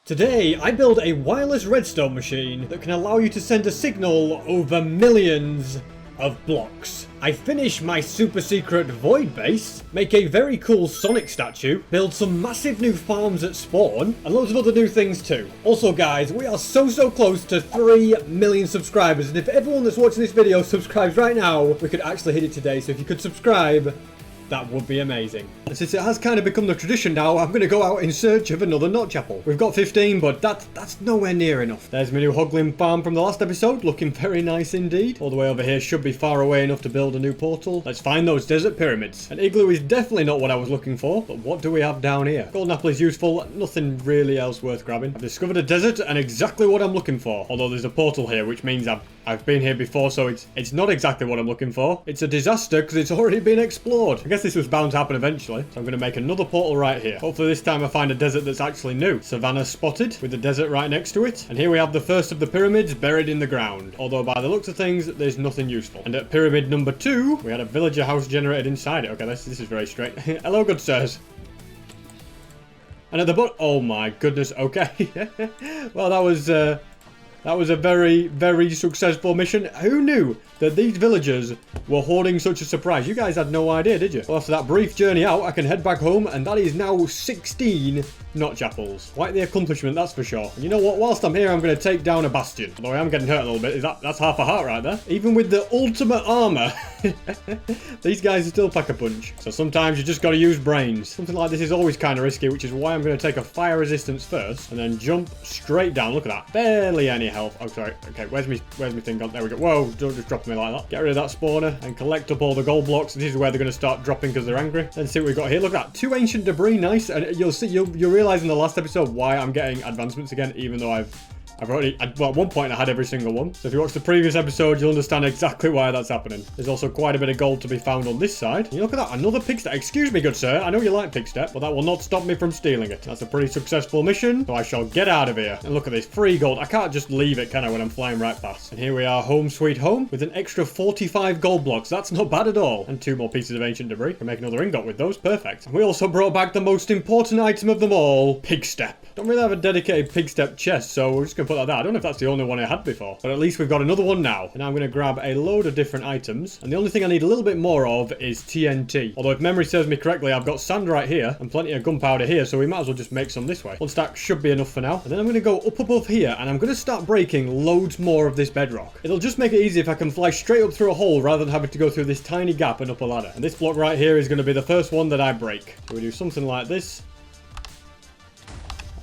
Today, I build a wireless redstone machine that can allow you to send a signal over millions of blocks. I finish my super secret void base, make a very cool Sonic statue, build some massive new farms at spawn, and loads of other new things too. Also guys, we are so close to 3 million subscribers, and if everyone that's watching this video subscribes right now, we could actually hit it today. So if you could subscribe, that would be amazing. And since it has kind of become the tradition now, I'm going to go out in search of another notch apple. We've got 15, but that's nowhere near enough. There's my new Hoglin farm from the last episode, looking very nice indeed. All the way over here should be far away enough to build a new portal. Let's find those desert pyramids. An igloo is definitely not what I was looking for, but what do we have down here? Golden apple is useful, nothing really else worth grabbing. I've discovered a desert and exactly what I'm looking for. Although there's a portal here, which means I've been here before, so it's not exactly what I'm looking for. It's a disaster because it's already been explored. I guess this was bound to happen eventually, so I'm going to make another portal right here. Hopefully this time I find a desert that's actually new. Savannah spotted, with the desert right next to it. And here we have the first of the pyramids buried in the ground. Although by the looks of things, there's nothing useful. And at pyramid number 2, we had a villager house generated inside it. Okay, this is very straight. Hello, good sirs. And at the bottom, oh my goodness, okay. Well, that was a very successful mission. Who knew that these villagers were hoarding such a surprise? You guys had no idea, did you? Well, after that brief journey out, I can head back home, and that is now 16 notch apples. Quite the accomplishment, that's for sure. And you know what? Whilst I'm here, I'm going to take down a bastion. Although I am getting hurt a little bit. That's half a heart right there. Even with the ultimate armor, these guys still pack a punch. So sometimes you just got to use brains. Something like this is always kind of risky, which is why I'm going to take a fire resistance first, and then jump straight down. Look at that. Barely any health. Oh, sorry. Okay, where's me thing gone? There we go. Whoa, don't just drop me like that. Get rid of that spawner and collect up all the gold blocks. This is where they're going to start dropping because they're angry. Then see what we've got here. Look at that. 2 ancient debris. Nice. And you'll see, you'll realize in the last episode why I'm getting advancements again, even though I've already, well, at one point I had every single one. So if you watch the previous episode, you'll understand exactly why that's happening. There's also quite a bit of gold to be found on this side. And you look at that, another pig step. Excuse me, good sir. I know you like pig step, but that will not stop me from stealing it. That's a pretty successful mission, so I shall get out of here. And look at this, free gold. I can't just leave it, can I, when I'm flying right past? And here we are, home sweet home, with an extra 45 gold blocks. That's not bad at all. And 2 more pieces of ancient debris. Can make another ingot with those. Perfect. And we also brought back the most important item of them all, pig step. Don't really have a dedicated pig step chest, so we're just gonna put that there. I don't know if that's the only one I had before, but at least we've got another one now. And I'm going to grab a load of different items, and the only thing I need a little bit more of is TNT. Although if memory serves me correctly, I've got sand right here and plenty of gunpowder here, so we might as well just make some this way. 1 stack should be enough for now. And then I'm going to go up above here, and I'm going to start breaking loads more of this bedrock. It'll just make it easy if I can fly straight up through a hole rather than having to go through this tiny gap and up a ladder. And this block right here is going to be the first one that I break. So we do something like this.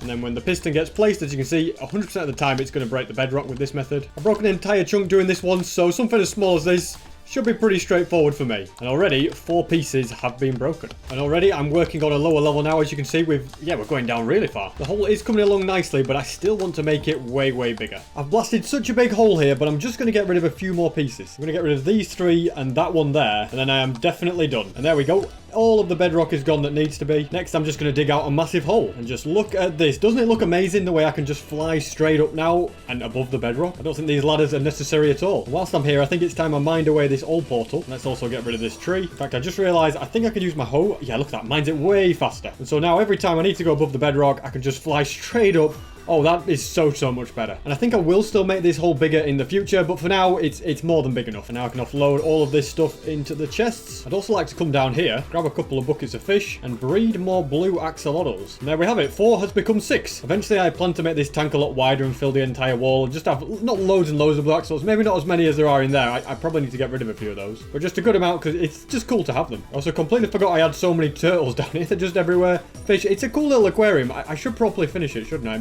And then when the piston gets placed, as you can see, 100% of the time it's going to break the bedrock with this method. I've broken an entire chunk doing this once, so something as small as this should be pretty straightforward for me. And already 4 pieces have been broken. And already I'm working on a lower level now, as you can see. We're going down really far. The hole is coming along nicely, but I still want to make it way bigger. I've blasted such a big hole here, but I'm just going to get rid of a few more pieces. I'm going to get rid of these 3 and that one there, and then I am definitely done. And there we go. All of the bedrock is gone that needs to be. Next, I'm just going to dig out a massive hole. And just look at this. Doesn't it look amazing the way I can just fly straight up now and above the bedrock? I don't think these ladders are necessary at all. Whilst I'm here, I think it's time I mined away this old portal. Let's also get rid of this tree. In fact, I just realized I think I could use my hoe. Yeah, look at that. Mines it way faster. And so now every time I need to go above the bedrock, I can just fly straight up. Oh, that is so much better. And I think I will still make this hole bigger in the future, but for now, it's more than big enough. And now I can offload all of this stuff into the chests. I'd also like to come down here, grab a couple of buckets of fish, and breed more blue axolotls. And there we have it. 4 has become 6. Eventually, I plan to make this tank a lot wider and fill the entire wall, and just have not loads and loads of blue axolotls. Maybe not as many as there are in there. I probably need to get rid of a few of those. But just a good amount, because it's just cool to have them. I also completely forgot I had so many turtles down here. They're just everywhere. Fish. It's a cool little aquarium. I should properly finish it, shouldn't I?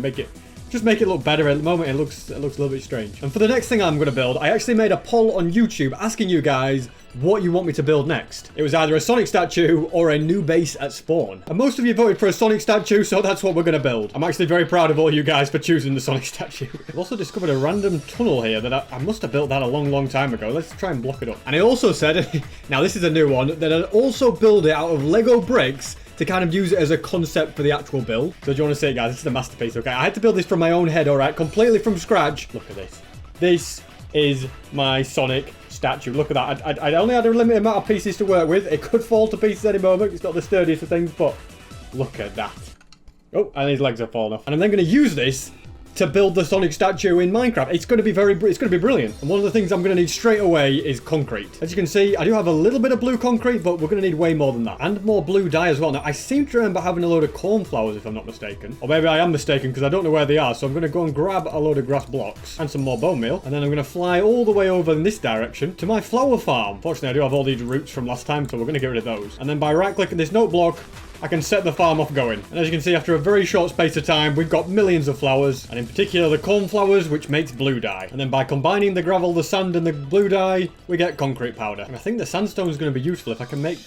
Just make it look better. At the moment, it looks a little bit strange. And for the next thing I'm going to build, I actually made a poll on YouTube asking you guys what you want me to build next. It was either a Sonic statue or a new base at spawn. And most of you voted for a Sonic statue, so that's what we're going to build. I'm actually very proud of all you guys for choosing the Sonic statue. I've also discovered a random tunnel here that I must have built that a long time ago. Let's try and block it up. And I also said, now this is a new one, that I'd also build it out of Lego bricks to kind of use it as a concept for the actual build. So do you want to see it, guys? This is a masterpiece, okay? I had to build this from my own head, all right? Completely from scratch. Look at this. This is my Sonic statue. Look at that. I only had a limited amount of pieces to work with. It could fall to pieces any moment. It's not the sturdiest of things, but look at that. Oh, and his legs have fallen off. And I'm then going to use this to build the Sonic statue in Minecraft. It's going to be brilliant. And one of the things I'm going to need straight away is concrete. As you can see, I do have a little bit of blue concrete, but we're going to need way more than that. And more blue dye as well. Now, I seem to remember having a load of cornflowers, if I'm not mistaken. Or maybe I am mistaken, because I don't know where they are. So I'm going to go and grab a load of grass blocks and some more bone meal. And then I'm going to fly all the way over in this direction to my flower farm. Fortunately, I do have all these roots from last time, so we're going to get rid of those. And then by right-clicking this note block, I can set the farm off going. And as you can see, after a very short space of time, we've got millions of flowers, and in particular the cornflowers, which makes blue dye. And then by combining the gravel, the sand, and the blue dye, we get concrete powder. And I think the sandstone is going to be useful if I can make...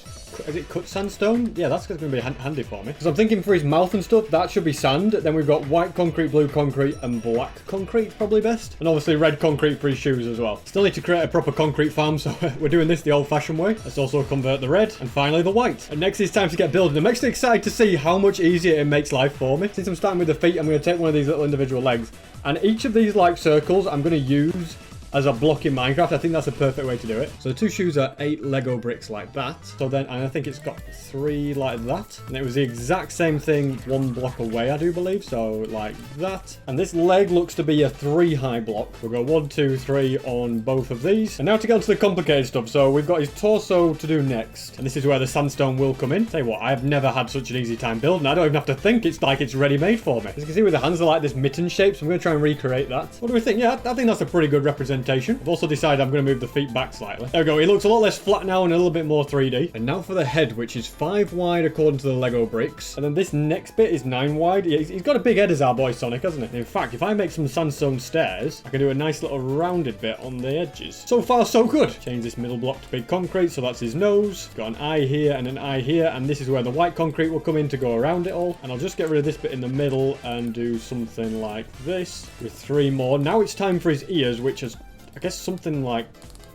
Is it cut sandstone? Yeah, that's going to be handy for me. Because I'm thinking for his mouth and stuff, that should be sand. Then we've got white concrete, blue concrete, and black concrete, probably best. And obviously red concrete for his shoes as well. Still need to create a proper concrete farm, so we're doing this the old-fashioned way. Let's also convert the red, and finally the white. And next it's time to get building. I'm actually excited to see how much easier it makes life for me. Since I'm starting with the feet, I'm going to take one of these little individual legs. And each of these, like, circles, I'm going to use as a block in Minecraft. I think that's a perfect way to do it. So the two shoes are 8 Lego bricks like that. So then, and I think it's got 3 like that. And it was the exact same thing 1 block away, I do believe. So like that. And this leg looks to be a 3 high block. We'll go 1, 2, 3 on both of these. And now to get onto the complicated stuff. So we've got his torso to do next. And this is where the sandstone will come in. Tell you what, I've never had such an easy time building. I don't even have to think. It's like it's ready made for me. As you can see with the hands are like this mitten shape. So I'm going to try and recreate that. What do we think? Yeah, I think that's a pretty good representation. I've also decided I'm going to move the feet back slightly. There we go. He looks a lot less flat now and a little bit more 3D. And now for the head, which is 5 wide according to the Lego bricks. And then this next bit is 9 wide. Yeah, he's got a big head as our boy Sonic, hasn't he? And in fact, if I make some sandstone stairs, I can do a nice little rounded bit on the edges. So far, so good. Change this middle block to big concrete, so that's his nose. Got an eye here and an eye here. And this is where the white concrete will come in to go around it all. And I'll just get rid of this bit in the middle and do something like this with 3 more. Now it's time for his ears, which is, I guess, something like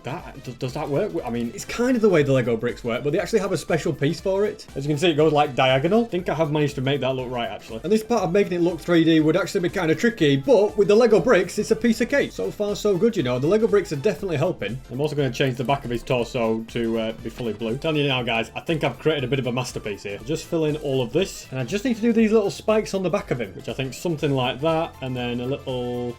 that. Does that work? I mean, it's kind of the way the Lego bricks work, but they actually have a special piece for it. As you can see, it goes like diagonal. I think I have managed to make that look right, actually. And this part of making it look 3D would actually be kind of tricky, but with the Lego bricks, it's a piece of cake. So far, so good, you know. The Lego bricks are definitely helping. I'm also going to change the back of his torso to be fully blue. I'm telling you now, guys, I think I've created a bit of a masterpiece here. I'll just fill in all of this, and I just need to do these little spikes on the back of him, which I think something like that, and then a little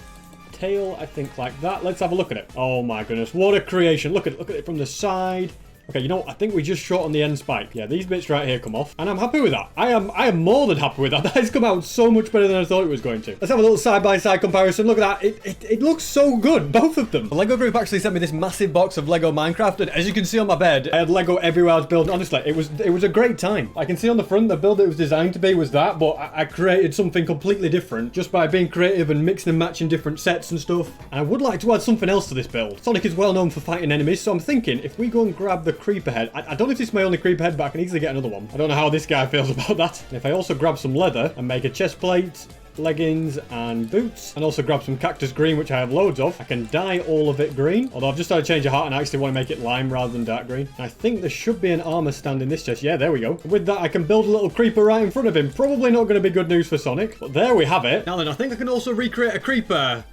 tail, I think, like that. Let's have a look at it. Oh my goodness, what a creation. Look at it from the side. Okay, you know what? I think we just shortened the end spike. Yeah, these bits right here come off, and I'm happy with that. I am more than happy with that. That has come out so much better than I thought it was going to. Let's have a little side-by-side comparison. Look at that. It looks so good, both of them. The Lego group actually sent me this massive box of Lego Minecraft, and as you can see on my bed, I had Lego everywhere I was building. Honestly, it was a great time. I can see on the front, the build it was designed to be was that, but I created something completely different just by being creative and mixing and matching different sets and stuff. And I would like to add something else to this build. Sonic is well known for fighting enemies, so I'm thinking if we go and grab the creeper head, I don't know if this is my only creeper head, but I can easily get another one. I don't know how this guy feels about that. And if I also grab some leather and make a chest plate, leggings and boots, and also grab some cactus green, which I have loads of, I can dye all of it green. Although I've just started to change the heart and I actually want to make it lime rather than dark green. And I think there should be an armor stand in this chest. Yeah, there we go. And with that, I can build a little creeper right in front of him. Probably not going to be good news for Sonic, but there we have it. Now then, I think I can also recreate a creeper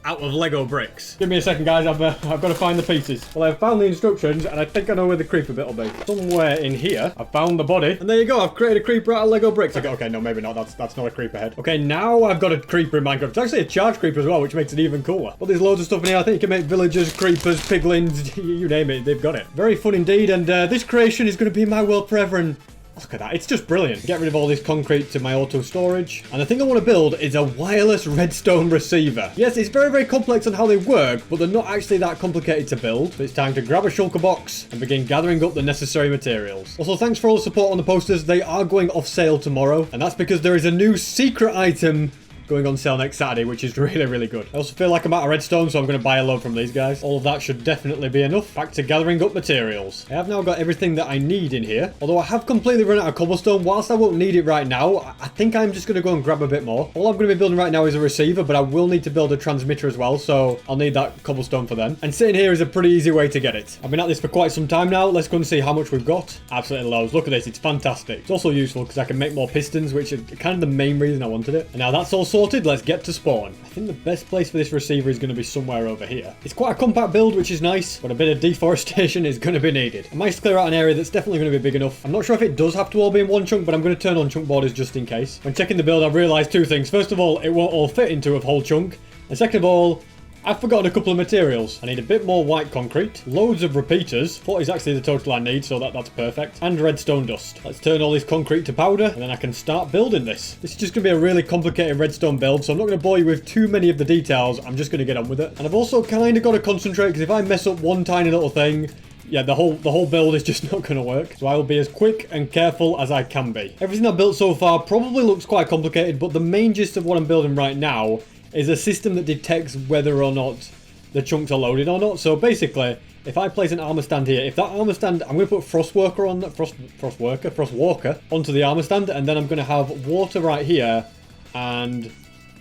out of Lego bricks. Give me a second, guys. I've got to find the pieces. Well, I've found the instructions, and I think I know where the creeper bit will be. Somewhere in here, I found the body. And there you go. I've created a creeper out of Lego bricks. Okay, no, maybe not. That's not a creeper head. Okay, now I've got a creeper in Minecraft. It's actually a charge creeper as well, which makes it even cooler. But there's loads of stuff in here. I think you can make villagers, creepers, piglins, you name it. They've got it. Very fun indeed. And this creation is going to be in my world forever. And look at that. It's just brilliant. Get rid of all this concrete to my auto storage. And the thing I want to build is a wireless redstone receiver. Yes, it's very, very complex on how they work, but they're not actually that complicated to build. So it's time to grab a shulker box and begin gathering up the necessary materials. Also, thanks for all the support on the posters. They are going off sale tomorrow. And that's because there is a new secret item going on sale next Saturday, which is really, really good. I also feel like I'm out of redstone, so I'm going to buy a load from these guys. All of that should definitely be enough. Back to gathering up materials. I have now got everything that I need in here. Although I have completely run out of cobblestone. Whilst I won't need it right now, I think I'm just going to go and grab a bit more. All I'm going to be building right now is a receiver, but I will need to build a transmitter as well, so I'll need that cobblestone for them. And sitting here is a pretty easy way to get it. I've been at this for quite some time now. Let's go and see how much we've got. Absolutely loads. Look at this. It's fantastic. It's also useful because I can make more pistons, which is kind of the main reason I wanted it. And now that's all sorted. sorted, let's get to spawn. I think the best place for this receiver is going to be somewhere over here. It's quite a compact build, which is nice, but a bit of deforestation is going to be needed. I might clear out an area that's definitely going to be big enough. I'm not sure if it does have to all be in one chunk, but I'm going to turn on chunk borders just in case. When checking the build, I've realised two things. First of all, it won't all fit into a whole chunk. And second of all, I've forgotten a couple of materials. I need a bit more white concrete, loads of repeaters, 40 is actually the total I need, so that's perfect, and redstone dust. Let's turn all this concrete to powder, and then I can start building this. This is just going to be a really complicated redstone build, so I'm not going to bore you with too many of the details. I'm just going to get on with it. And I've also kind of got to concentrate, because if I mess up one tiny little thing, yeah, the whole build is just not going to work. So I will be as quick and careful as I can be. Everything I've built so far probably looks quite complicated, but the main gist of what I'm building right now is a system that detects whether or not the chunks are loaded or not. So basically, if I place an armor stand here, if that armor stand, I'm going to put Frostwalker on that, Frostwalker onto the armor stand, and then I'm going to have water right here and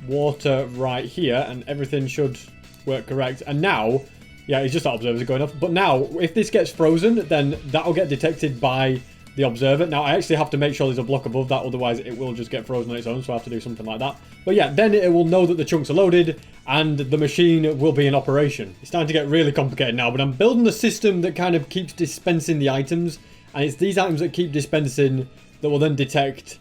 water right here, and everything should work correct. And now, yeah, it's just that observers are going off. But now, if this gets frozen, then that'll get detected by the observer. Now, I actually have to make sure there's a block above that, otherwise it will just get frozen on its own, so I have to do something like that. But yeah, then it will know that the chunks are loaded, and the machine will be in operation. It's starting to get really complicated now, but I'm building a system that kind of keeps dispensing the items, and it's these items that keep dispensing that will then detect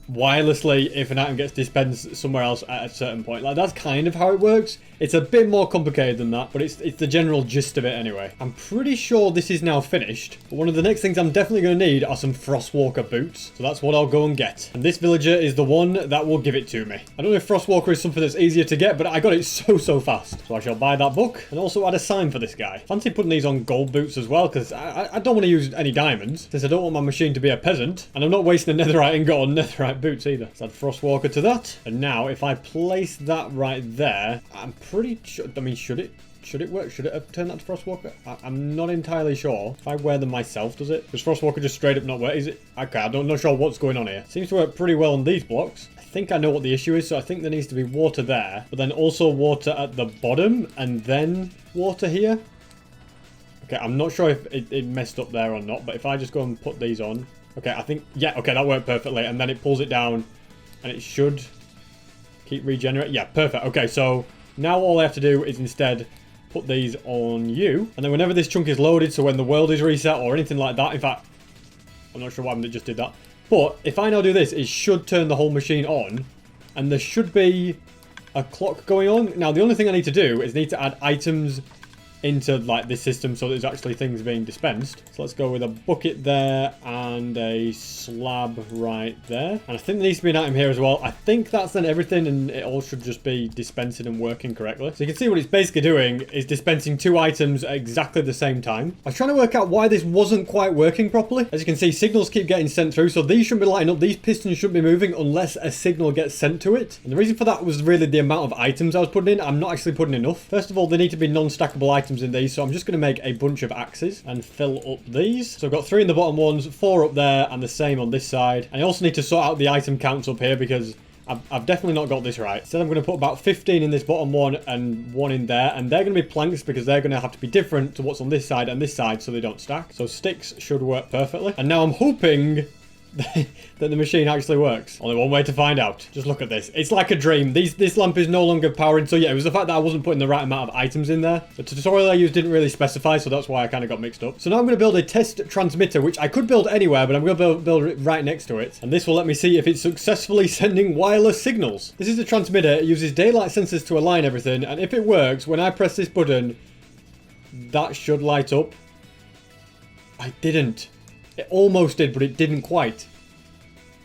wirelessly if an item gets dispensed somewhere else at a certain point. Like, that's kind of how it works. It's a bit more complicated than that, but it's the general gist of it anyway. I'm pretty sure this is now finished, but one of the next things I'm definitely going to need are some Frostwalker boots, so that's what I'll go and get. And this villager is the one that will give it to me. I don't know if Frostwalker is something that's easier to get, but I got it so fast. So I shall buy that book and also add a sign for this guy. Fancy putting these on gold boots as well, because I don't want to use any diamonds, since I don't want my machine to be a peasant, and I'm not wasting a netherite ingot on netherite boots either. So add Frostwalker to that. And now if I place that right there, I'm pretty sure, I mean, should it work? Should it have turned that to Frostwalker? I'm not entirely sure. If I wear them myself, does it? Does Frostwalker just straight up not work? Is it? Okay, I'm not sure what's going on here. Seems to work pretty well on these blocks. I think I know what the issue is, so I think there needs to be water there, but then also water at the bottom, and then water here. Okay, I'm not sure if it messed up there or not, but if I just go and put these on. Okay, I think, yeah, okay, that worked perfectly, and then it pulls it down, and it should keep regenerating. Yeah, perfect. Okay, so now all I have to do is instead put these on you, and then whenever this chunk is loaded, so when the world is reset or anything like that, in fact, I'm not sure why it just did that, but if I now do this, it should turn the whole machine on, and there should be a clock going on. Now, the only thing I need to do is need to add items into like this system so there's actually things being dispensed. So let's go with a bucket there and a slab right there. And I think there needs to be an item here as well. I think that's then everything, and it all should just be dispensing and working correctly. So you can see what it's basically doing is dispensing two items at exactly the same time. I was trying to work out why this wasn't quite working properly. As you can see, signals keep getting sent through, so these shouldn't be lighting up. These pistons shouldn't be moving unless a signal gets sent to it. And the reason for that was really the amount of items I was putting in. I'm not actually putting enough. First of all, they need to be non-stackable items in these, so I'm just going to make a bunch of axes and fill up these. So I've got 3 in the bottom ones, 4 up there, and the same on this side. And I also need to sort out the item counts up here because I've definitely not got this right. Instead, I'm going to put about 15 in this bottom one and 1 in there, and they're going to be planks because they're going to have to be different to what's on this side and this side so they don't stack. So sticks should work perfectly. And now I'm hoping that the machine actually works. Only one way to find out. Just look at this. It's like a dream. This lamp is no longer powering. So yeah, it was the fact that I wasn't putting the right amount of items in there. The tutorial I used didn't really specify, so that's why I kind of got mixed up. So now I'm going to build a test transmitter, which I could build anywhere, but I'm going to build it right next to it. And this will let me see if it's successfully sending wireless signals. This is the transmitter. It uses daylight sensors to align everything. And if it works, when I press this button, that should light up. I didn't. It almost did, but it didn't quite.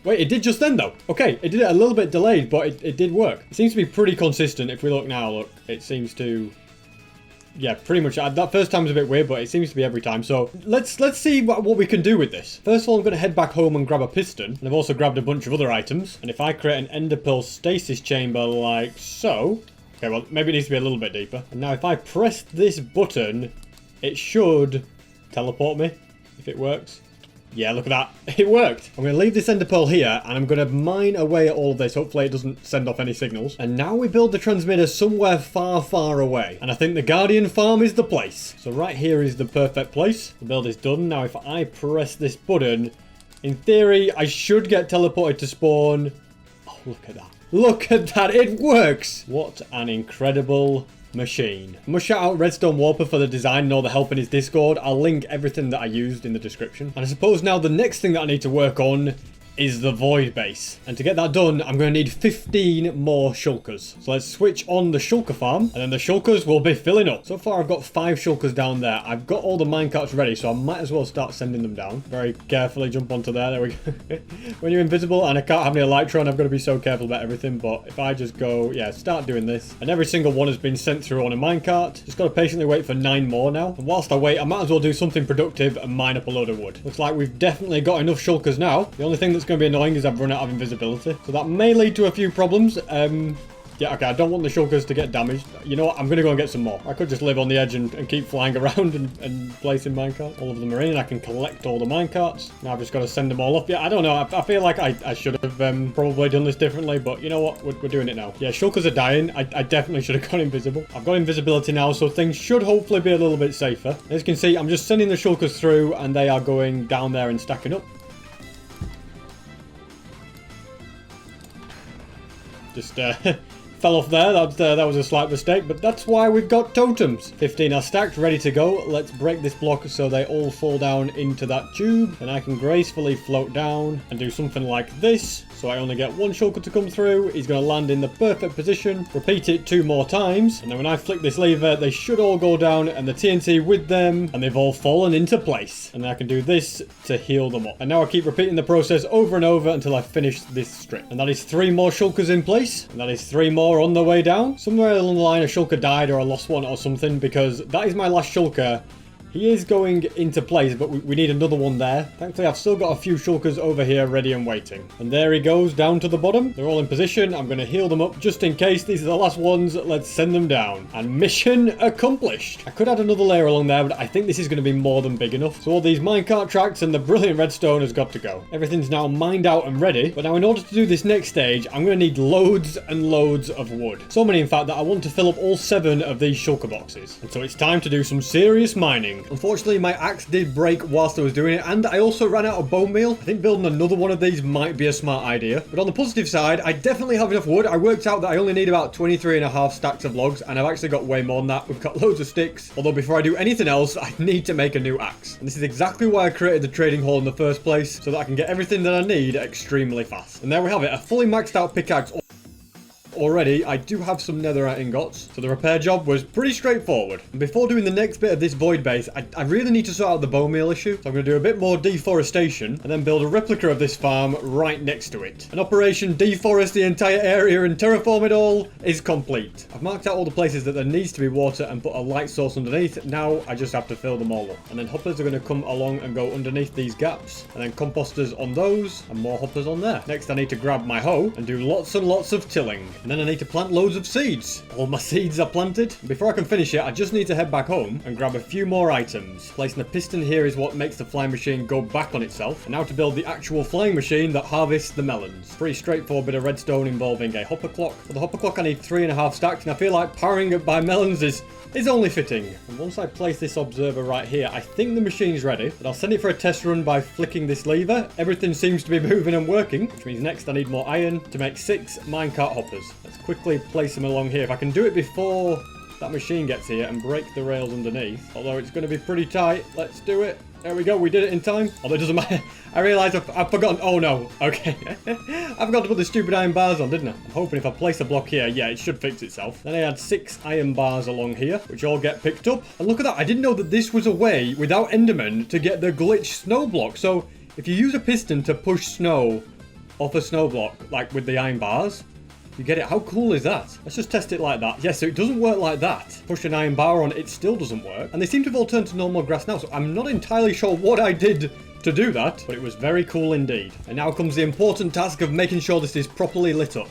Wait, it did just then, though. Okay, it did it a little bit delayed, but it did work. It seems to be pretty consistent. If we look now, look, it seems to... Yeah, pretty much. That first time was a bit weird, but it seems to be every time. So let's see what we can do with this. First of all, I'm going to head back home and grab a piston. And I've also grabbed a bunch of other items. And if I create an ender pearl stasis chamber like so... Okay, well, maybe it needs to be a little bit deeper. And now if I press this button, it should teleport me, if it works. Yeah, look at that. It worked. I'm going to leave this ender pearl here, and I'm going to mine away at all of this. Hopefully it doesn't send off any signals. And now we build the transmitter somewhere far, far away. And I think the Guardian Farm is the place. So right here is the perfect place. The build is done. Now if I press this button, in theory, I should get teleported to spawn. Oh, look at that. Look at that, it works! What an incredible machine. I must shout out Redstone Warper for the design and all the help in his Discord. I'll link everything that I used in the description. And I suppose now the next thing that I need to work on is the void base. And to get that done, I'm going to need 15 more shulkers. So let's switch on the shulker farm, and then the shulkers will be filling up. So far, I've got 5 shulkers down there. I've got all the minecarts ready, so I might as well start sending them down. Very carefully jump onto there. There we go. When you're invisible and I can't have any Elytron, I've got to be so careful about everything. But if I just go, yeah, start doing this, and every single one has been sent through on a minecart. Just got to patiently wait for 9 more now. And whilst I wait, I might as well do something productive and mine up a load of wood. Looks like we've definitely got enough shulkers now. The only thing that's going to be annoying is I've run out of invisibility, so that may lead to a few problems. Yeah, okay, I don't want the shulkers to get damaged. You know what, I'm gonna go and get some more. I could just live on the edge and keep flying around and placing minecarts. All of them are in, and I can collect all the minecarts. Now I've just got to send them all off. Yeah, I don't know, I feel like I should have probably done this differently, but you know what, we're doing it now. Yeah, shulkers are dying. I definitely should have gone invisible. I've got invisibility now, so things should hopefully be a little bit safer. As you can see, I'm just sending the shulkers through, and they are going down there and stacking up. Just fell off there. That was a slight mistake, but that's why we've got totems. 15 are stacked, ready to go. Let's break this block so they all fall down into that tube, and I can gracefully float down and do something like this. So I only get 1 shulker to come through. He's going to land in the perfect position. Repeat it 2 more times, and then when I flick this lever, they should all go down, and the TNT with them, and they've all fallen into place. And I can do this to heal them up. And now I keep repeating the process over and over until I finish this strip. And that is 3 more shulkers in place, and that is 3 more on the way down. Somewhere along the line, a shulker died or I lost one or something, because that is my last shulker. He is going into place, but we need another one there. Thankfully, I've still got a few shulkers over here ready and waiting. And there he goes, down to the bottom. They're all in position. I'm going to heal them up just in case. These are the last ones. Let's send them down. And mission accomplished. I could add another layer along there, but I think this is going to be more than big enough. So all these minecart tracks and the brilliant redstone has got to go. Everything's now mined out and ready. But now in order to do this next stage, I'm going to need loads and loads of wood. So many, in fact, that I want to fill up all 7 of these shulker boxes. And so it's time to do some serious mining. Unfortunately, my axe did break whilst I was doing it, and I also ran out of bone meal. I think building another one of these might be a smart idea. But on the positive side, I definitely have enough wood. I worked out that I only need about 23.5 stacks of logs, and I've actually got way more than that. We've got loads of sticks. Although before I do anything else, I need to make a new axe. And this is exactly why I created the trading hall in the first place, so that I can get everything that I need extremely fast. And there we have it, a fully maxed out pickaxe. Already, I do have some netherite ingots, so the repair job was pretty straightforward. And before doing the next bit of this void base, I really need to sort out the bone meal issue. So I'm going to do a bit more deforestation, and then build a replica of this farm right next to it. An operation deforest the entire area and terraform it all is complete. I've marked out all the places that there needs to be water and put a light source underneath. Now I just have to fill them all up. And then hoppers are going to come along and go underneath these gaps, and then composters on those, and more hoppers on there. Next I need to grab my hoe and do lots and lots of tilling. And then I need to plant loads of seeds. All my seeds are planted. Before I can finish it, I just need to head back home and grab a few more items. Placing a piston here is what makes the flying machine go back on itself. And now to build the actual flying machine that harvests the melons. Pretty straightforward bit of redstone involving a hopper clock. For the hopper clock I need 3.5 stacks, and I feel like powering it by melons is only fitting. And once I place this observer right here, I think the machine's ready, but I'll send it for a test run by flicking this lever. Everything seems to be moving and working, which means next I need more iron to make 6 minecart hoppers. Let's quickly place them along here. If I can do it before that machine gets here and break the rails underneath, although it's going to be pretty tight, let's do it. There we go, we did it in time. Although it doesn't matter. I realised I've forgotten. Oh no, okay. I forgot to put the stupid iron bars on, didn't I? I'm hoping if I place a block here, yeah, it should fix itself. Then I had 6 iron bars along here, which all get picked up. And look at that, I didn't know that this was a way, without Enderman, to get the glitch snow block. So, if you use a piston to push snow off a snow block, like with the iron bars, you get it. How cool is that? Let's just test it like that. Yeah, so it doesn't work like that. Push an iron bar on, it still doesn't work. And they seem to have all turned to normal grass now, so I'm not entirely sure what I did to do that, but it was very cool indeed. And now comes the important task of making sure this is properly lit up.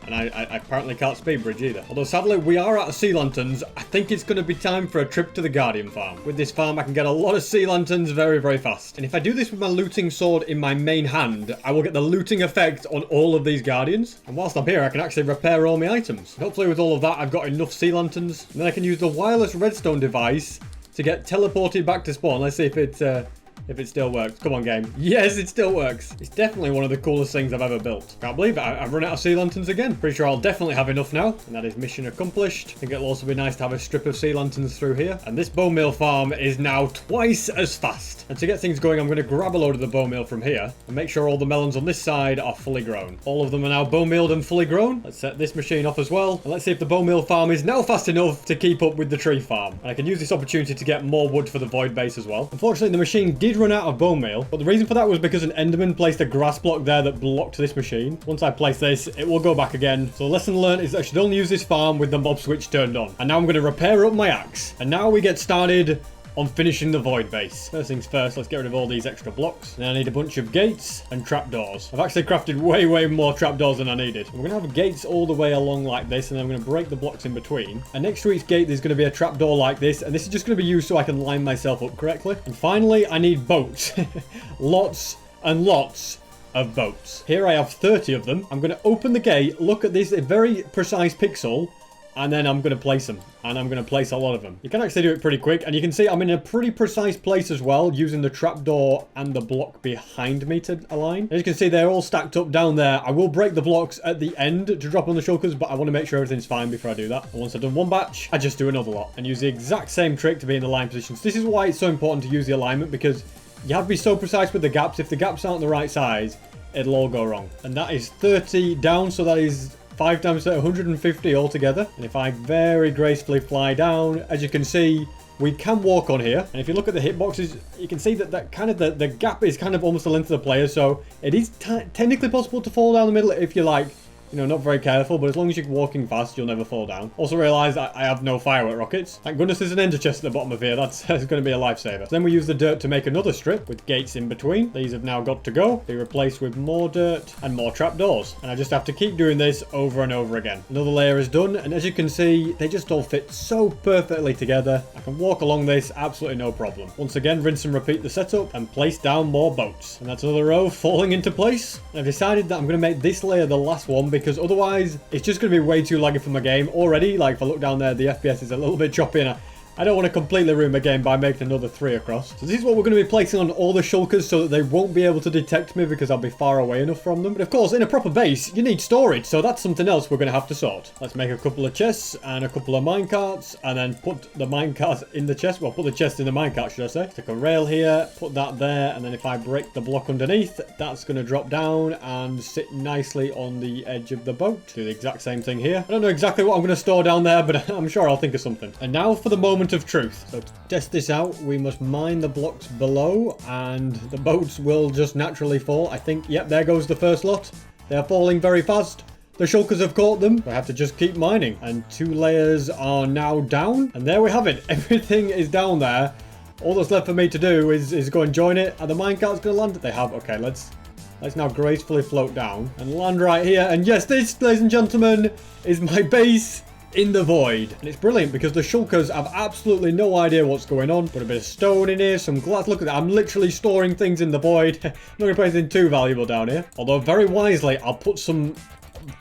And I apparently can't speed bridge either. Although sadly, we are out of sea lanterns. I think it's going to be time for a trip to the Guardian farm. With this farm, I can get a lot of sea lanterns very, very fast. And if I do this with my looting sword in my main hand, I will get the looting effect on all of these Guardians. And whilst I'm here, I can actually repair all my items. Hopefully with all of that, I've got enough sea lanterns. And then I can use the wireless redstone device to get teleported back to spawn. Let's see if if it still works. Come on, game. Yes, it still works. It's definitely one of the coolest things I've ever built. Can't believe it. I've run out of sea lanterns again. Pretty sure I'll definitely have enough now. And that is mission accomplished. I think it'll also be nice to have a strip of sea lanterns through here. And this bone meal farm is now twice as fast. And to get things going, I'm going to grab a load of the bone meal from here and make sure all the melons on this side are fully grown. All of them are now bone mealed and fully grown. Let's set this machine off as well. And let's see if the bone meal farm is now fast enough to keep up with the tree farm. And I can use this opportunity to get more wood for the void base as well. Unfortunately, the machine did run out of bone meal, but the reason for that was because an enderman placed a grass block there that blocked this machine. Once I place this, it will go back again. So the lesson learned is that I should only use this farm with the mob switch turned on. And now I'm going to repair up my axe. And now we get started on finishing the void base. First things first, let's get rid of all these extra blocks. Then I need a bunch of gates and trapdoors. I've actually crafted way more trapdoors than I needed. We're going to have gates all the way along like this, and then I'm going to break the blocks in between. And next to each gate, there's going to be a trapdoor like this, and this is just going to be used so I can line myself up correctly. And finally, I need boats. Lots and lots of boats. Here I have 30 of them. I'm going to open the gate, look at this very precise pixel, and then I'm going to place them. And I'm going to place a lot of them. You can actually do it pretty quick. And you can see I'm in a pretty precise place as well, using the trapdoor and the block behind me to align. As you can see, they're all stacked up down there. I will break the blocks at the end to drop on the shulkers, but I want to make sure everything's fine before I do that. And once I've done one batch, I just do another lot and use the exact same trick to be in the line positions. This is why it's so important to use the alignment, because you have to be so precise with the gaps. If the gaps aren't the right size, it'll all go wrong. And that is 30 down, so that is 5 times 150 altogether. And if I very gracefully fly down, as you can see, we can walk on here. And if you look at the hitboxes, you can see that kind of the gap is kind of almost the length of the player. So it is technically possible to fall down the middle if you like. You know, not very careful, but as long as you're walking fast, you'll never fall down. Also realised I have no firework rockets. Thank goodness there's an ender chest at the bottom of here. That's going to be a lifesaver. Then we use the dirt to make another strip with gates in between. These have now got to go. Be replaced with more dirt and more trapdoors. And I just have to keep doing this over and over again. Another layer is done, and as you can see, they just all fit so perfectly together. I can walk along this absolutely no problem. Once again, rinse and repeat the setup and place down more boats. And that's another row falling into place. And I've decided that I'm going to make this layer the last one, because otherwise it's just going to be way too laggy for my game already. Like, if I look down there, the FPS is a little bit choppy, and I don't want to completely ruin my game by making another 3 across. So this is what we're going to be placing on all the shulkers so that they won't be able to detect me because I'll be far away enough from them. But of course, in a proper base, you need storage, so that's something else we're going to have to sort. Let's make a couple of chests and a couple of minecarts, and then put the minecart in the chest. Well, put the chest in the minecart, should I say. Stick a rail here, put that there, and then if I break the block underneath, that's going to drop down and sit nicely on the edge of the boat. Do the exact same thing here. I don't know exactly what I'm going to store down there, but I'm sure I'll think of something. And now for the moment of truth. So to test this out, we must mine the blocks below, and the boats will just naturally fall. I think, yep, there goes the first lot. They're falling very fast. The shulkers have caught them. I have to just keep mining. And 2 layers are now down. And there we have it. Everything is down there. All that's left for me to do is go and join it. And the minecart's going to land. They have. Okay, let's now gracefully float down and land right here. And yes, this, ladies and gentlemen, is my base in the void. And it's brilliant because the shulkers have absolutely no idea what's going on. Put a bit of stone in here, some glass. Look at that. I'm literally storing things in the void. I'm not going to put anything too valuable down here. Although very wisely, I'll put some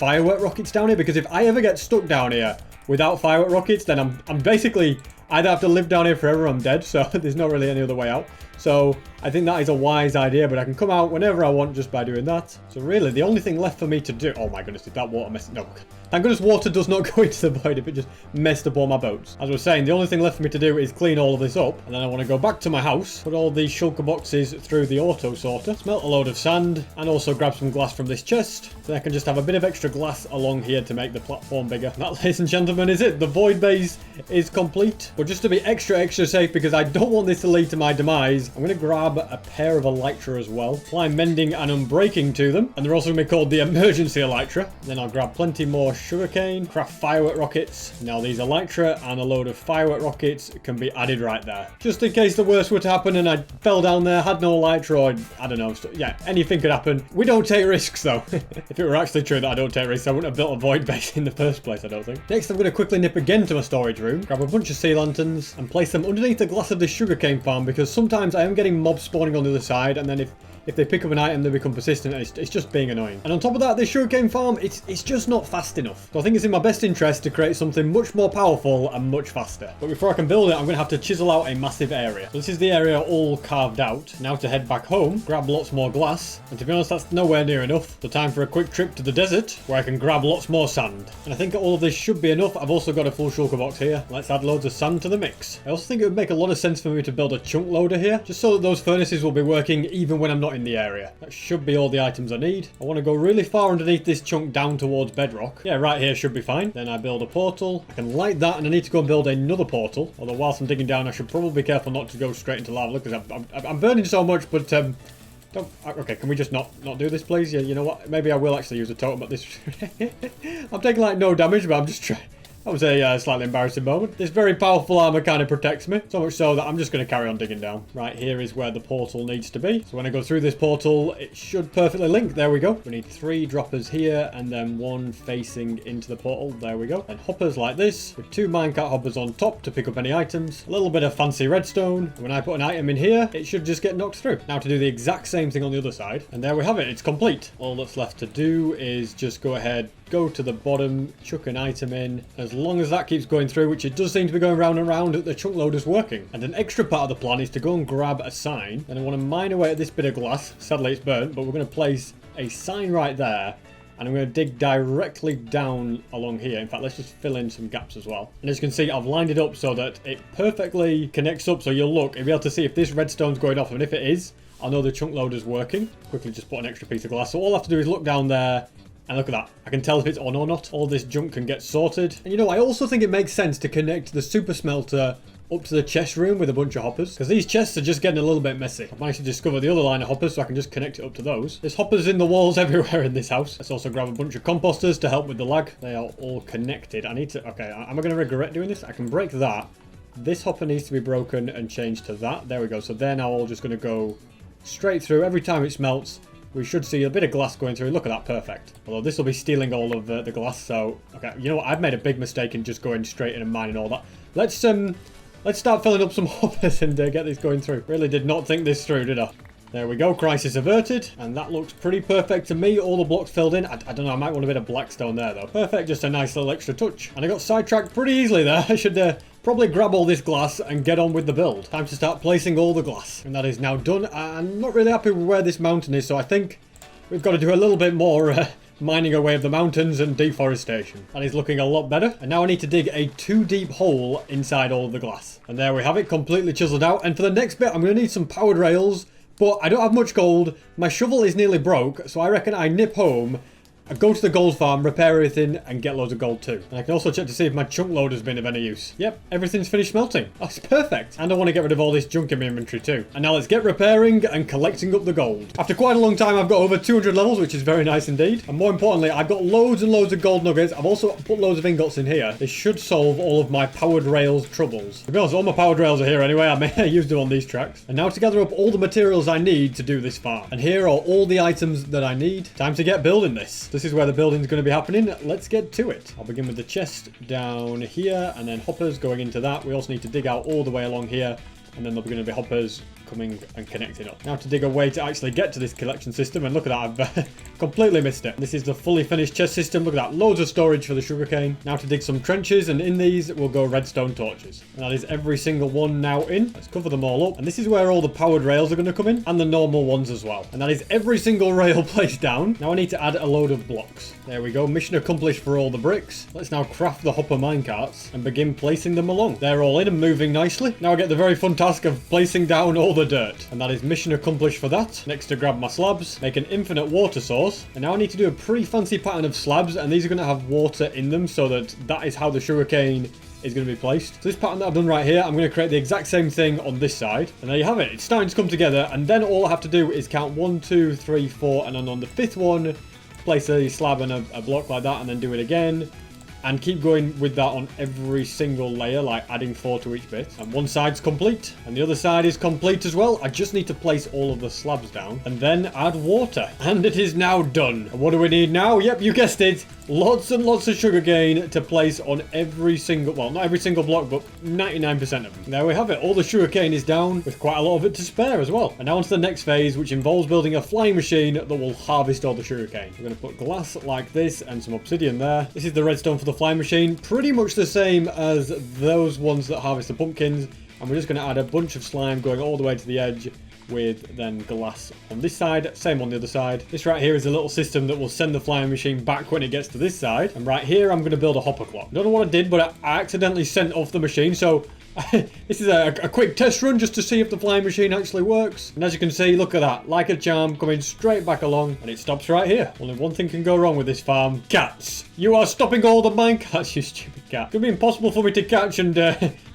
firework rockets down here, because if I ever get stuck down here without firework rockets, then I'm basically either have to live down here forever or I'm dead. So there's not really any other way out. So I think that is a wise idea, but I can come out whenever I want just by doing that. So really, the only thing left for me to do... Oh my goodness, did that water mess... No. Thank goodness water does not go into the void if it just messed up all my boats. As I was saying, the only thing left for me to do is clean all of this up. And then I want to go back to my house, put all these shulker boxes through the auto sorter, smelt a load of sand, and also grab some glass from this chest. So I can just have a bit of extra glass along here to make the platform bigger. And that, ladies and gentlemen, is it. The void base is complete. But just to be extra safe, because I don't want this to lead to my demise, I'm going to grab a pair of elytra as well. Apply mending and unbreaking to them. And they're also going to be called the emergency elytra. Then I'll grab plenty more sugarcane, craft firework rockets. Now these elytra and a load of firework rockets can be added right there. Just in case the worst were to happen and I fell down there, had no elytra, or I don't know. Yeah, anything could happen. We don't take risks though. If it were actually true that I don't take risks, I wouldn't have built a void base in the first place, I don't think. Next, I'm going to quickly nip again to my storage room, grab a bunch of sea lanterns and place them underneath the glass of this sugarcane farm, because sometimes I am getting mobs spawning on the other side, and then if they pick up an item, they become persistent, and it's just being annoying. And on top of that, this sugarcane farm, it's just not fast enough. enough. So I think it's in my best interest to create something much more powerful and much faster. But before I can build it, I'm going to have to chisel out a massive area. So this is the area all carved out. Now to head back home, grab lots more glass. And to be honest, that's nowhere near enough. So time for a quick trip to the desert, where I can grab lots more sand. And I think all of this should be enough. I've also got a full shulker box here. Let's add loads of sand to the mix. I also think it would make a lot of sense for me to build a chunk loader here, just so that those furnaces will be working even when I'm not in the area. That should be all the items I need. I want to go really far underneath this chunk down towards bedrock. Yeah, right here should be fine. Then I build a portal. I can light that, and I need to go and build another portal. Although whilst I'm digging down, I should probably be careful not to go straight into lava, because I'm burning so much, but okay, can we just not do this, please? Yeah, you know what? Maybe I will actually use a totem at this. I'm taking like no damage, but I'm just trying. That was a slightly embarrassing moment. This very powerful armor kind of protects me. So much so that I'm just going to carry on digging down. Right, here is where the portal needs to be. So when I go through this portal, it should perfectly link. There we go. We need 3 droppers here and then 1 facing into the portal. There we go. And hoppers like this with 2 minecart hoppers on top to pick up any items. A little bit of fancy redstone. When I put an item in here, it should just get knocked through. Now to do the exact same thing on the other side. And there we have it. It's complete. All that's left to do is just go ahead, go to the bottom, chuck an item in. As long as that keeps going through, which it does seem to be going round and round, the chunk loader's working. And an extra part of the plan is to go and grab a sign. And I want to mine away at this bit of glass. Sadly, it's burnt, but we're going to place a sign right there. And I'm going to dig directly down along here. In fact, let's just fill in some gaps as well. And as you can see, I've lined it up so that it perfectly connects up. So you'll look, you'll be able to see if this redstone's going off. And if it is, I'll know the chunk loader's working. Quickly just put an extra piece of glass. So all I have to do is look down there. And look at that. I can tell if it's on or not. All this junk can get sorted. And you know, I also think it makes sense to connect the super smelter up to the chest room with a bunch of hoppers, because these chests are just getting a little bit messy. I've managed to discover the other line of hoppers, so I can just connect it up to those. There's hoppers in the walls everywhere in this house. Let's also grab a bunch of composters to help with the lag. They are all connected. I need to... Okay, am I going to regret doing this? I can break that. This hopper needs to be broken and changed to that. There we go. So they're now all just going to go straight through. Every time it smelts, we should see a bit of glass going through. Look at that, perfect. Although this will be stealing all of the glass, so... Okay, you know what? I've made a big mistake in just going straight in and mining all that. Let's start filling up some hoppers and get this going through. Really did not think this through, did I? There we go, crisis averted. And that looks pretty perfect to me. All the blocks filled in. I don't know, I might want a bit of blackstone there, though. Perfect, just a nice little extra touch. And I got sidetracked pretty easily there. I should probably grab all this glass and get on with the build. Time to start placing all the glass. And that is now done. I'm not really happy with where this mountain is, so I think we've got to do a little bit more mining away of the mountains and deforestation. That is looking a lot better. And now I need to dig a 2 deep hole inside all of the glass. And there we have it, completely chiseled out. And for the next bit, I'm going to need some powered rails. But I don't have much gold. My shovel is nearly broke, so I reckon I nip home, I go to the gold farm, repair everything, and get loads of gold too. And I can also check to see if my chunk loader's been of any use. Yep, everything's finished smelting. That's perfect. And I want to get rid of all this junk in my inventory too. And now let's get repairing and collecting up the gold. After quite a long time, I've got over 200 levels, which is very nice indeed. And more importantly, I've got loads and loads of gold nuggets. I've also put loads of ingots in here. This should solve all of my powered rails troubles. To be honest, all my powered rails are here anyway. I may have used them on these tracks. And now to gather up all the materials I need to do this farm. And here are all the items that I need. Time to get building this. This is where the building's going to be happening. Let's get to it. I'll begin with the chest down here and then hoppers going into that. We also need to dig out all the way along here, and then there'll be going to be hoppers coming and connecting up. Now to dig a way to actually get to this collection system, and look at that, I've completely missed it. This is the fully finished chest system. Look at that, loads of storage for the sugarcane. Now to dig some trenches, and in these will go redstone torches. And that is every single one now in. Let's cover them all up. And this is where all the powered rails are going to come in, and the normal ones as well. And that is every single rail placed down. Now I need to add a load of blocks. There we go, mission accomplished for all the bricks. Let's now craft the hopper minecarts and begin placing them along. They're all in and moving nicely. Now I get the very fun task of placing down all the dirt. And that is mission accomplished for that. Next to grab my slabs, make an infinite water source. And now I need to do a pretty fancy pattern of slabs, and these are going to have water in them, so that is how the sugarcane is going to be placed. So this pattern that I've done right here, I'm going to create the exact same thing on this side. And there you have it. It's starting to come together. And then all I have to do is count 1, 2, 3, 4. And then on the 5th one, place a slab and a block like that, and then do it again. and keep going with that on every single layer, like adding 4 to each bit. And one side's complete, and the other side is complete as well. I just need to place all of the slabs down, and then add water. And it is now done. And what do we need now? Yep, you guessed it. Lots and lots of sugarcane to place on every single, well, not every single block, but 99% of them. There we have it. All the sugarcane is down, with quite a lot of it to spare as well. And now on to the next phase, which involves building a flying machine that will harvest all the sugarcane. We're going to put glass like this and some obsidian there. This is the redstone for the flying machine. Pretty much the same as those ones that harvest the pumpkins. And we're just going to add a bunch of slime going all the way to the edge, with then glass on this side, same on the other side. This right here is a little system that will send the flying machine back when it gets to this side. And right here, I'm going to build a hopper clock. Don't know what I did, but I accidentally sent off the machine, so this is a quick test run just to see if the flying machine actually works. And as you can see, look at that, like a charm, coming straight back along, and it stops right here. Only one thing can go wrong with this farm: cats. You are stopping all the minecats, you stupid cat. It's going to be impossible for me to catch and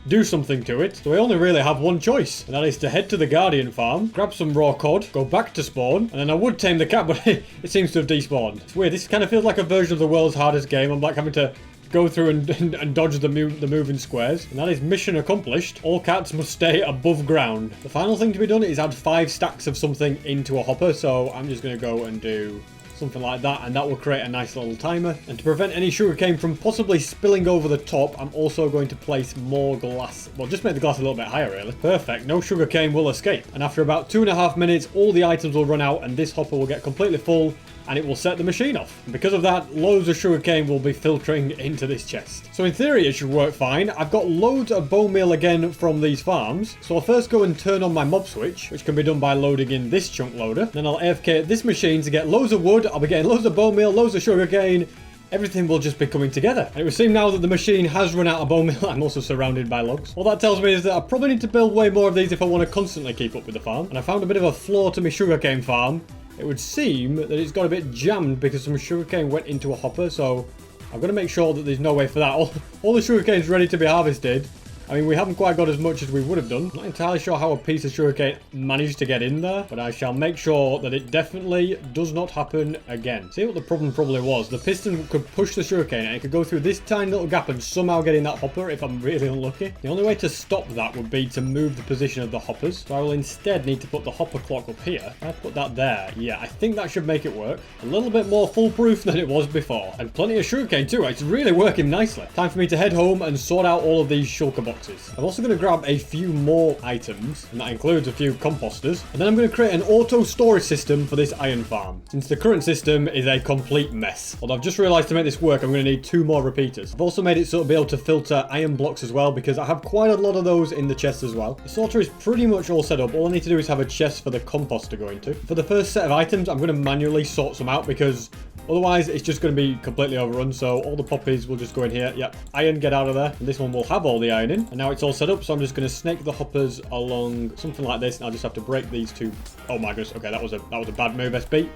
do something to it. So I only really have one choice, and that is to head to the Guardian farm, grab some raw cod, go back to spawn, and then I would tame the cat, but it seems to have despawned. It's weird. This kind of feels like a version of the world's hardest game. I'm like having to go through and dodge the moving squares. And that is mission accomplished. All cats must stay above ground. The final thing to be done is add 5 stacks of something into a hopper. So I'm just going to go and do something like that, and that will create a nice little timer. And to prevent any sugarcane from possibly spilling over the top, I'm also going to place more glass. Well, just make the glass a little bit higher, really. Perfect. No sugarcane will escape. And after about 2.5 minutes, all the items will run out, and this hopper will get completely full, and it will set the machine off. And because of that, loads of sugarcane will be filtering into this chest. So in theory, it should work fine. I've got loads of bone meal again from these farms. So I'll first go and turn on my mob switch, which can be done by loading in this chunk loader. Then I'll AFK this machine to get loads of wood. I'll be getting loads of bone meal, loads of sugarcane. Everything will just be coming together. And it would seem now that the machine has run out of bone meal. I'm also surrounded by logs. All that tells me is that I probably need to build way more of these if I want to constantly keep up with the farm. And I found a bit of a flaw to my sugarcane farm. It would seem that it's got a bit jammed because some sugarcane went into a hopper, so I've got to make sure that there's no way for that. All the sugarcane's ready to be harvested. I mean, we haven't quite got as much as we would have done. Not entirely sure how a piece of sugarcane managed to get in there, but I shall make sure that it definitely does not happen again. See what the problem probably was. The piston could push the sugarcane and it could go through this tiny little gap and somehow get in that hopper if I'm really unlucky. The only way to stop that would be to move the position of the hoppers. So I will instead need to put the hopper clock up here. I put that there. Yeah, I think that should make it work. A little bit more foolproof than it was before. And plenty of sugarcane too. It's really working nicely. Time for me to head home and sort out all of these shulker boxes. I'm also going to grab a few more items, and that includes a few composters. And then I'm going to create an auto storage system for this iron farm, since the current system is a complete mess. Although I've just realized to make this work, I'm going to need 2 more repeaters. I've also made it so to be able to filter iron blocks as well, because I have quite a lot of those in the chest as well. The sorter is pretty much all set up. All I need to do is have a chest for the compost to go into. For the first set of items, I'm going to manually sort some out because otherwise, it's just going to be completely overrun. So all the poppies will just go in here. Yep, iron, get out of there. And this one will have all the iron in. And now it's all set up. So I'm just going to snake the hoppers along something like this. And I'll just have to break these 2. Oh my goodness. Okay, that was a bad move, SB.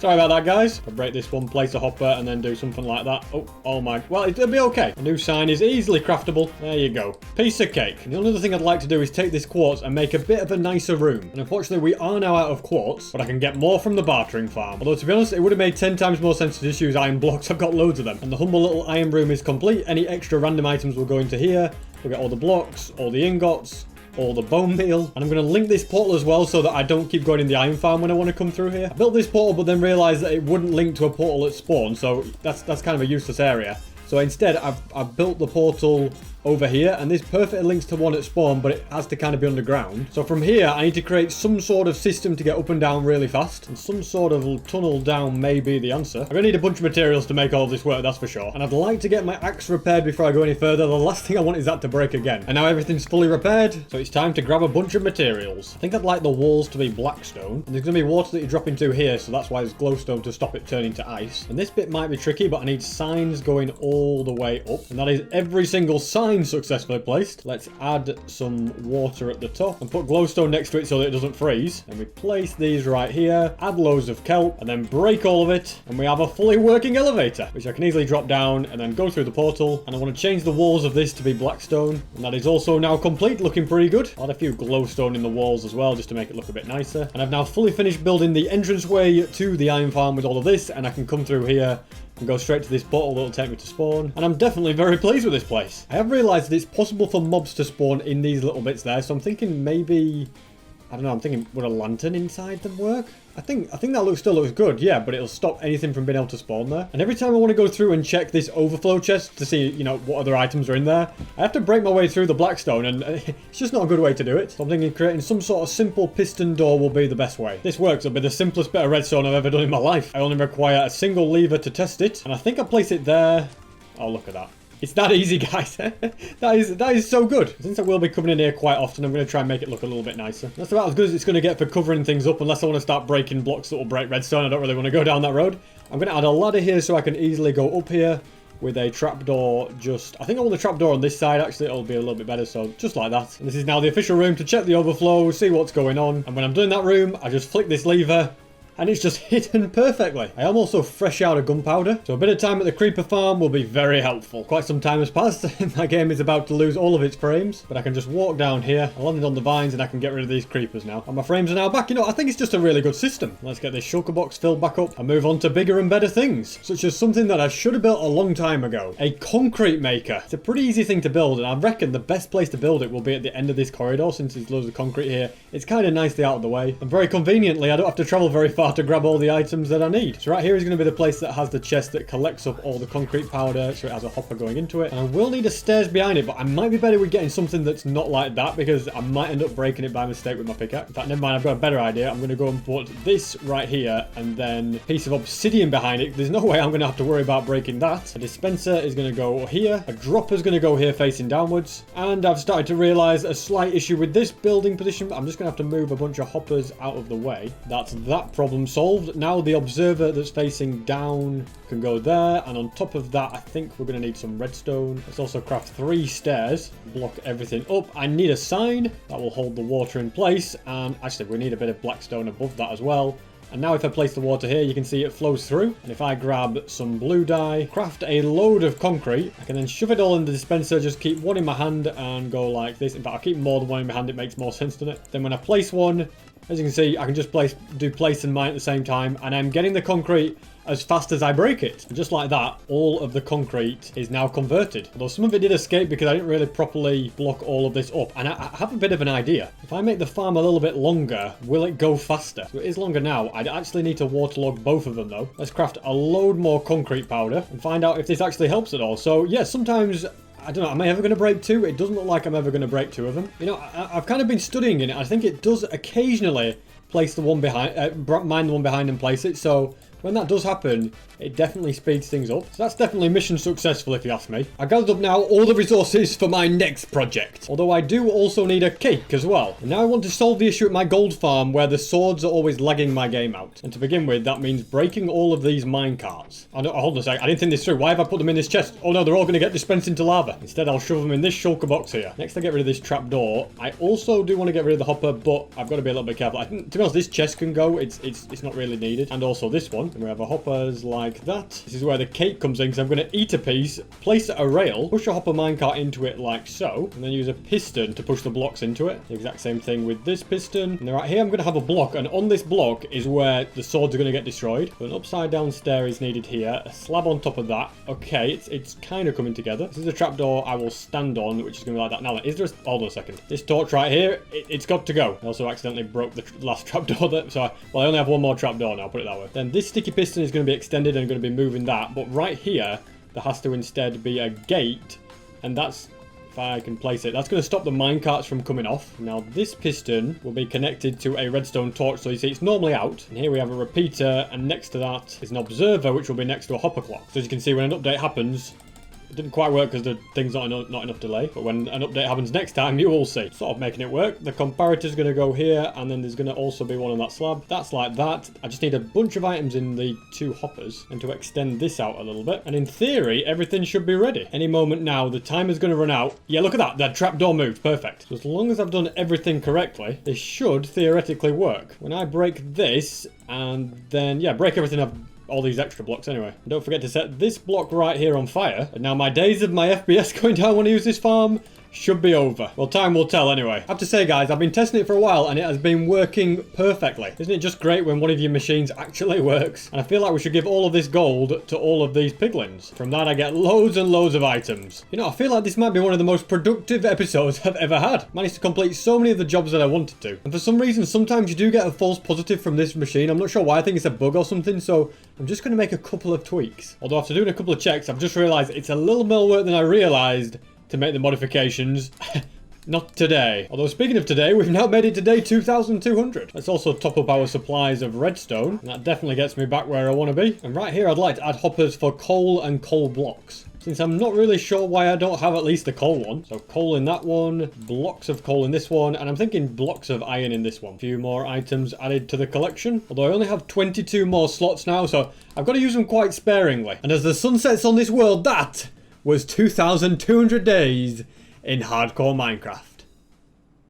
Sorry about that, guys. I'll break this one, place a hopper, and then do something like that. Oh my. Well, it'll be okay. A new sign is easily craftable. There you go. Piece of cake. And the only other thing I'd like to do is take this quartz and make a bit of a nicer room. And unfortunately, we are now out of quartz, but I can get more from the bartering farm. Although, to be honest, it would have made 10 times more sense to just use iron blocks. I've got loads of them. And the humble little iron room is complete. Any extra random items will go into here. We'll get all the blocks, all the ingots, all the bone meal. And I'm going to link this portal as well so that I don't keep going in the iron farm when I want to come through here. I built this portal but then realized that it wouldn't link to a portal at spawn. So that's kind of a useless area. So instead, I've built the portal over here, and this perfectly links to one at spawn, but it has to kind of be underground. So from here, I need to create some sort of system to get up and down really fast, and some sort of tunnel down may be the answer. I'm gonna need a bunch of materials to make all of this work, that's for sure. And I'd like to get my axe repaired before I go any further. The last thing I want is that to break again. And now everything's fully repaired, so it's time to grab a bunch of materials. I think I'd like the walls to be blackstone, and there's gonna be water that you drop into here, so that's why there's glowstone to stop it turning to ice. And this bit might be tricky, but I need signs going all the way up, and that is every single sign successfully placed. Let's add some water at the top and put glowstone next to it so that it doesn't freeze. And we place these right here, add loads of kelp, and then break all of it, and we have a fully working elevator, which I can easily drop down and then go through the portal. And I want to change the walls of this to be blackstone, and that is also now complete, looking pretty good. I'll add a few glowstone in the walls as well, just to make it look a bit nicer. And I've now fully finished building the entranceway to the iron farm with all of this, and I can come through here and go straight to this portal that'll take me to spawn. And I'm definitely very pleased with this place. I have realised that it's possible for mobs to spawn in these little bits there, so I'm thinking maybe... I don't know, I'm thinking, would a lantern inside them work? I think that still looks good, yeah, but it'll stop anything from being able to spawn there. And every time I want to go through and check this overflow chest to see, you know, what other items are in there, I have to break my way through the blackstone, and it's just not a good way to do it. So I'm thinking creating some sort of simple piston door will be the best way. This works, it'll be the simplest bit of redstone I've ever done in my life. I only require a single lever to test it, and I think I'll place it there. Oh, look at that. It's that easy, guys. that is so good. Since I will be coming in here quite often, I'm going to try and make it look a little bit nicer. That's about as good as it's going to get for covering things up, unless I want to start breaking blocks that will break redstone. I don't really want to go down that road. I'm going to add a ladder here so I can easily go up here with a trapdoor just... I think I want the trapdoor on this side, actually. It'll be a little bit better, so just like that. And this is now the official room to check the overflow, see what's going on. And when I'm doing that room, I just flick this lever, and it's just hidden perfectly. I am also fresh out of gunpowder, so a bit of time at the creeper farm will be very helpful. Quite some time has passed, and my game is about to lose all of its frames, but I can just walk down here. I landed on the vines, and I can get rid of these creepers now. And my frames are now back. You know, I think it's just a really good system. Let's get this shulker box filled back up and move on to bigger and better things, such as something that I should have built a long time ago. A concrete maker. It's a pretty easy thing to build, and I reckon the best place to build it will be at the end of this corridor, since there's loads of concrete here. It's kind of nicely out of the way, and very conveniently, I don't have to travel very far to grab all the items that I need. So right here is going to be the place that has the chest that collects up all the concrete powder, so it has a hopper going into it. And I will need a stairs behind it, but I might be better with getting something that's not like that, because I might end up breaking it by mistake with my pickaxe. In fact, never mind, I've got a better idea. I'm going to go and put this right here, and then a piece of obsidian behind it. There's no way I'm going to have to worry about breaking that. A dispenser is going to go here. A dropper is going to go here facing downwards. And I've started to realise a slight issue with this building position. I'm just going to have to move a bunch of hoppers out of the way. That's that problem solved. Now the observer that's facing down can go there, and on top of that I think we're going to need some redstone. Let's also craft 3 stairs, block everything up. I need a sign that will hold the water in place, and actually we need a bit of blackstone above that as well. And now if I place the water here, you can see it flows through. And if I grab some blue dye, craft a load of concrete, I can then shove it all in the dispenser, just keep one in my hand and go like this. In fact, I'll keep more than one in my hand, it makes more sense, doesn't it? Then when I place one, as you can see, I can just do place and mine at the same time, and I'm getting the concrete as fast as I break it. And just like that, all of the concrete is now converted. Although some of it did escape because I didn't really properly block all of this up. And I have a bit of an idea. If I make the farm a little bit longer, will it go faster? So it is longer now. I'd actually need to waterlog both of them though. Let's craft a load more concrete powder and find out if this actually helps at all. So yeah, sometimes... I don't know, am I ever going to break 2? It doesn't look like I'm ever going to break 2 of them. You know, I've kind of been studying it. I think it does occasionally place the one behind, mine the one behind and place it. So when that does happen, it definitely speeds things up. So that's definitely mission successful if you ask me. I gathered up now all the resources for my next project. Although I do also need a cake as well. And now I want to solve the issue at my gold farm where the swords are always lagging my game out. And to begin with, that means breaking all of these mine carts. Hold on a sec, I didn't think this through. Why have I put them in this chest? Oh no, they're all going to get dispensed into lava. Instead, I'll shove them in this shulker box here. Next, I get rid of this trapdoor. I also do want to get rid of the hopper, but I've got to be a little bit careful. I think, to be honest, this chest can go. It's not really needed. And also this one. And we have a hoppers like that. This is where the cake comes in, because I'm going to eat a piece, place a rail, push a hopper minecart into it like so, and then use a piston to push the blocks into it. The exact same thing with this piston. And right here, I'm going to have a block, and on this block is where the swords are going to get destroyed. So an upside down stair is needed here, a slab on top of that. Okay, it's kind of coming together. This is a trapdoor I will stand on, which is going to be like that. Now, is there a... Hold on a second. This torch right here, it's got to go. I also accidentally broke the last trapdoor there, so I only have one more trapdoor now, put it that way. Then this sticky piston is going to be extended and going to be moving that. But right here, there has to instead be a gate, and that's, if I can place it, that's going to stop the minecarts from coming off. Now this piston will be connected to a redstone torch, so you see it's normally out. And here we have a repeater, and next to that is an observer, which will be next to a hopper clock. So as you can see, when an update happens, it didn't quite work because the thing's not enough delay. But when an update happens next time, you will see. Sort of making it work. The comparator's going to go here, and then there's going to also be one on that slab. That's like that. I just need a bunch of items in the 2 hoppers, and to extend this out a little bit. And in theory, everything should be ready. Any moment now, the timer's going to run out. Yeah, look at that. That trapdoor moved. Perfect. So as long as I've done everything correctly, this should theoretically work. When I break this, and then, yeah, break everything up. All these extra blocks anyway. And don't forget to set this block right here on fire. And now my days of my FPS going down when I use this farm should be over. Well, time will tell anyway. I have to say, guys, I've been testing it for a while and it has been working perfectly. Isn't it just great when one of your machines actually works? And I feel like we should give all of this gold to all of these piglins. From that, I get loads and loads of items. You know, I feel like this might be one of the most productive episodes I've ever had. Managed to complete so many of the jobs that I wanted to. And for some reason, sometimes you do get a false positive from this machine. I'm not sure why. I think it's a bug or something. So I'm just going to make a couple of tweaks. Although after doing a couple of checks, I've just realized it's a little more work than I realized to make the modifications. Not today. Although speaking of today, we've now made it to day 2200. Let's also top up our supplies of redstone. That definitely gets me back where I want to be. And right here, I'd like to add hoppers for coal and coal blocks, since I'm not really sure why I don't have at least the coal one. So coal in that one, blocks of coal in this one, and I'm thinking blocks of iron in this one. A few more items added to the collection. Although I only have 22 more slots now, so I've got to use them quite sparingly. And as the sun sets on this world, that was 2200 days in hardcore Minecraft.